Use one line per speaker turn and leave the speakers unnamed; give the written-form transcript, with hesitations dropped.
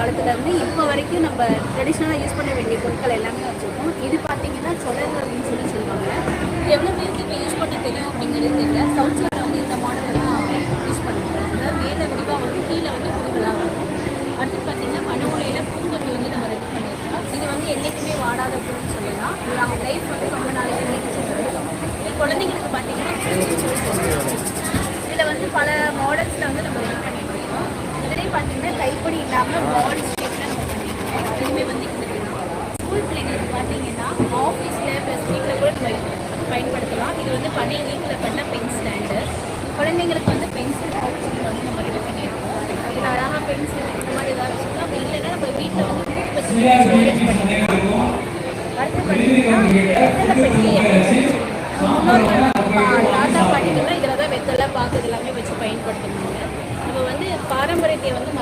காலத்துலேருந்து இப்போ வரைக்கும் நம்ம ட்ரெடிஷ்னலாக யூஸ் பண்ண வேண்டிய பொருட்கள் எல்லாமே வச்சுருக்கோம். இது பார்த்தீங்கன்னா சொலர் அப்படின்னு சொல்லுவாங்க. இது எவ்வளோ பேருக்கு இப்போ யூஸ் பண்ண தெரியும் அப்படிங்கிறது தெரியல. சவுத் சைடில் வந்து இந்த மாடலெல்லாம் யூஸ் பண்ணுவாங்க. அதாவது மேலே வடிவாக வந்து கீழே வந்து குடும்பலாக வரும். அடுத்து பார்த்தீங்கன்னா மண் உலையில் பூங்கொல்லி வந்து நம்ம ரெடி பண்ணியிருக்கோம். இது வந்து என்றைக்குமே வாடாத பொருள்னு சொல்லலாம். அவங்க லைஃப் வந்து ரொம்ப நாளைக்கு நீடிச்சு வரும். இது குழந்தைங்களுக்கு பார்த்தீங்கன்னா இதில் வந்து பல மாடல்ஸில் வந்து நம்ம ரெடி பண்ணிட்டு இருக்கோம். இதிலே பார்த்தீங்கன்னா கைப்படி இல்லாமல் பாடி ஷேப்பில் நம்ம பண்ணியிருக்கோம். இதுவுமே வந்து ஸ்கூல் பிள்ளைங்களுக்கு பார்த்தீங்கன்னா ஆஃபீஸில் ப்ளஸ் வீட்டில் கூட நம்ம பயன்படுத்தலாம். இது வந்து 12 பண்ண பென் ஸ்டாண்டு. குழந்தைங்களுக்கு வந்து பென்சில் பவுச் வந்து நம்ம ரெடி பண்ணியிருக்கோம். இதில் அழகாக பென்சில் இந்த மாதிரி ஏதாவது வச்சுக்கலாம். அப்படி இல்லைன்னா நம்ம வீட்டில் வந்து ஸ்டோரேஜ் பண்ணிக்கலாம். அடுத்து பார்த்தீங்கன்னா தாத்தா பாட்டிகள்லாம் இதில் தான் வெத்தலை பாக்கு எல்லாமே வச்சு பயன்படுத்துனாங்க. நம்ம வந்து பாரம்பரியத்தை வந்து